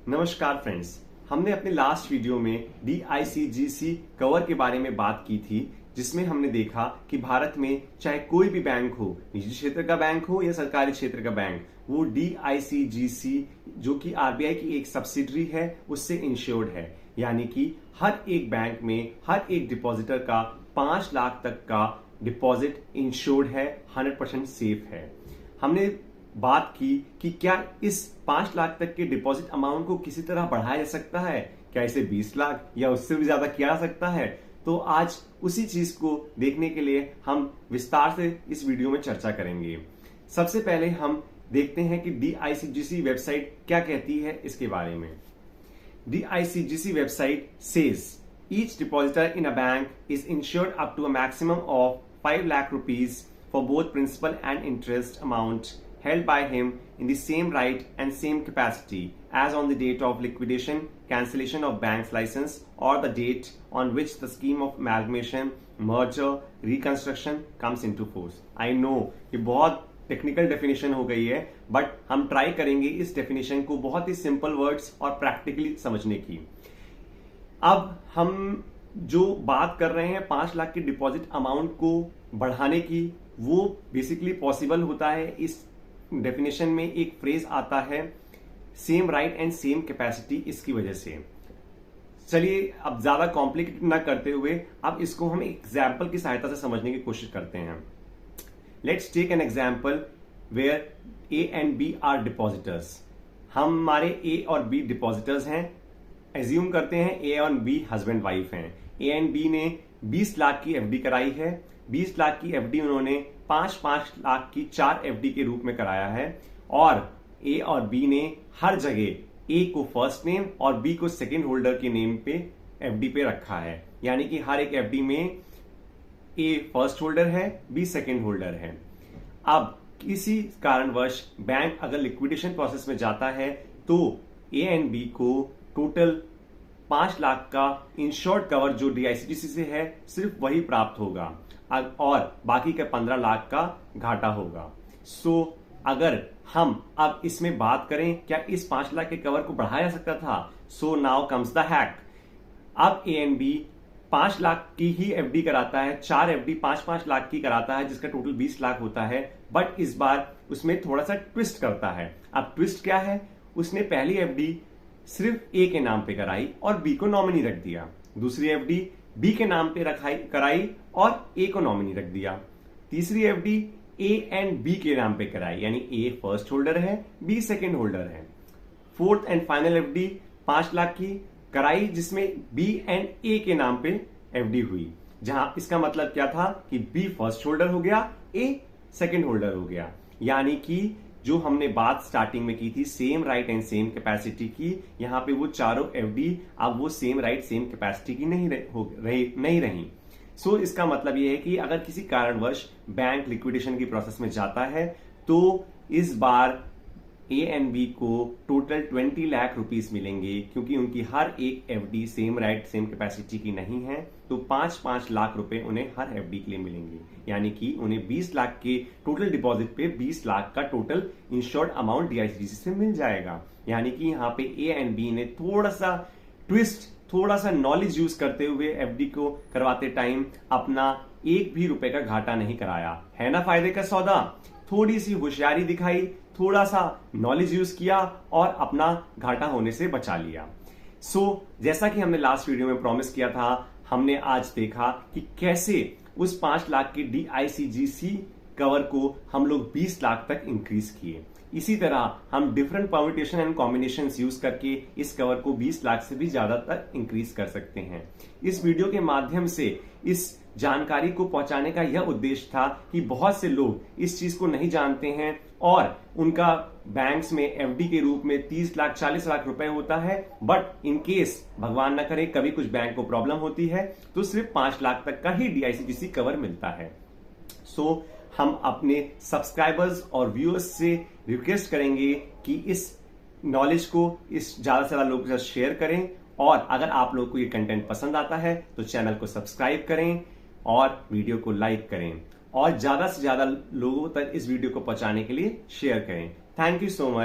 नमस्कार फ्रेंड्स। हमने अपने लास्ट वीडियो में DICGC कवर के बारे में बात की थी, जिसमें हमने देखा कि भारत में चाहे कोई भी बैंक हो, निजी क्षेत्र का बैंक हो या सरकारी क्षेत्र का बैंक, वो DICGC जो कि RBI की एक सब्सिडरी है उससे इंश्योर्ड है। यानी कि हर एक बैंक में हर एक डिपॉजिटर का 5 लाख तक का डिपॉजिट इंश्योर्ड है, 100% सेफ है। हमने बात की कि क्या इस 5 लाख तक के डिपॉजिट अमाउंट को किसी तरह बढ़ाया जा सकता है, क्या इसे 20 लाख या उससे भी ज्यादा किया जा सकता है। तो आज उसी चीज को देखने के लिए हम विस्तार से इस वीडियो में चर्चा करेंगे। सबसे पहले हम देखते हैं कि DICGC वेबसाइट क्या कहती है इसके बारे में। DICGC website says each depositor in a bank is insured up to a maximum of 5 lakh rupees for both principal and interest amount held by him in the same right and same capacity as on the date of liquidation, cancellation of bank's license or the date on which the scheme of amalgamation, merger, reconstruction comes into force. I know ये बहुत technical definition हो गई है, but हम try करेंगे इस definition को बहुत ही सिंपल वर्ड्स और प्रैक्टिकली समझने की। अब हम जो बात कर रहे हैं 5 लाख के डिपॉजिट अमाउंट को बढ़ाने की, वो बेसिकली पॉसिबल होता है। इस डेफिनेशन में एक फ्रेज आता है same right and same capacity, इसकी वजह से। चलिए अब ज्यादा कॉम्प्लिकेट ना करते हुए अब इसको हम एग्जाम्पल की सहायता से समझने की कोशिश करते हैं। Let's take an example where A and B are depositors. हमारे A और B डिपॉजिटर्स हैं। एज्यूम करते हैं A और B हस्बैंड वाइफ हैं। A and B ने 20 लाख की FD कराई है। 20 लाख की FD उन्होंने 5-5 लाख की 4 FD के रूप में कराया है, और A और B ने हर जगह A को फर्स्ट नेम और B को सेकेंड होल्डर के नेम पे FD पे रखा है। यानी कि हर एक FD में A फर्स्ट होल्डर है, B सेकेंड होल्डर है। अब किसी कारणवश बैंक अगर लिक्विडेशन प्रोसेस में जाता है तो A एंड B को टोटल 5 लाख का इंश्योर्ड कवर जो DICGC से है सिर्फ वही प्राप्त होगा, और बाकी का 15 लाख का घाटा होगा। सो अगर हम अब इसमें बात करें क्या इस 5 लाख के कवर को बढ़ाया जा सकता था, so now comes the hack. अब A एंड B 5 लाख की ही FD कराता है, 4 FD 5-5 लाख की कराता है, जिसका टोटल 20 लाख होता है। बट इस बार उसमें थोड़ा सा ट्विस्ट करता है। अब ट्विस्ट क्या है, उसने पहली FD सिर्फ A के नाम पे कराई और B को नॉमिनी रख दिया। दूसरी FD B के नाम पे कराई और A को नॉमिनी रख दिया। तीसरी FD A एंड B के नाम पे कराई, यानी A फर्स्ट होल्डर है, B सेकेंड होल्डर है। Fourth and final FD 5 lakh की कराई, जिसमें B एंड A के नाम पे FD हुई, जहां इसका मतलब क्या था कि B फर्स्ट होल्डर हो गया, A सेकेंड होल्डर हो गया। यानी कि जो हमने बात स्टार्टिंग में की थी same right and same capacity की, यहां पे वो चारों FD अब वो सेम राइट सेम कैपेसिटी की नहीं रही। सो इसका मतलब ये है कि अगर किसी कारणवश बैंक लिक्विडेशन की प्रोसेस में जाता है तो इस बार A एंड B को टोटल 20 लाख रुपीस मिलेंगे, क्योंकि उनकी हर एक FD same right same capacity की नहीं है। तो 5-5 लाख रुपए उन्हें हर FD के लिए मिलेंगे, यानी कि उन्हें 20 लाख के टोटल डिपॉजिट पे 20 लाख का टोटल इंश्योर्ड अमाउंट DICGC से मिल जाएगा। यानी कि यहाँ पे A एंड B ने थोड़ा सा ट्विस्ट, थोड़ा सा नॉलेज यूज करते हुए FD को करवाते टाइम अपना 1 भी रुपए का घाटा नहीं कराया। है ना फायदे का सौदा। थोड़ी सी होशियारी दिखाई, थोड़ा सा नॉलेज यूज किया और अपना घाटा होने से बचा लिया। जैसा कि हमने लास्ट वीडियो में प्रॉमिस किया था, हमने आज देखा कि कैसे उस 5 लाख की DICGC कवर को हम लोग 20 लाख तक इंक्रीज किए। इसी तरह हम different permutation and combination use करके इस कवर को 20 लाख से भी ज्यादा तक इंक्रीज कर सकते हैं। इस वीडियो के माध्यम से इस जानकारी को पहुंचाने का यह उद्देश्य था कि बहुत से लोग इस चीज को नहीं जानते हैं और उनका बैंक्स में FD के रूप में 30 लाख 40 लाख रुपए होता है, बट इन केस भगवान न करे कभी कुछ बैंक को प्रॉब्लम होती है तो सिर्फ 5 लाख तक का ही DICGC कवर मिलता है। हम अपने सब्सक्राइबर्स और व्यूअर्स से रिक्वेस्ट करेंगे कि इस नॉलेज को इस ज्यादा से ज्यादा लोगों के साथ शेयर करें, और अगर आप लोगों को ये कंटेंट पसंद आता है तो चैनल को सब्सक्राइब करें और वीडियो को लाइक करें, और ज्यादा से ज्यादा लोगों तक इस वीडियो को पहुंचाने के लिए शेयर करें। Thank you so much.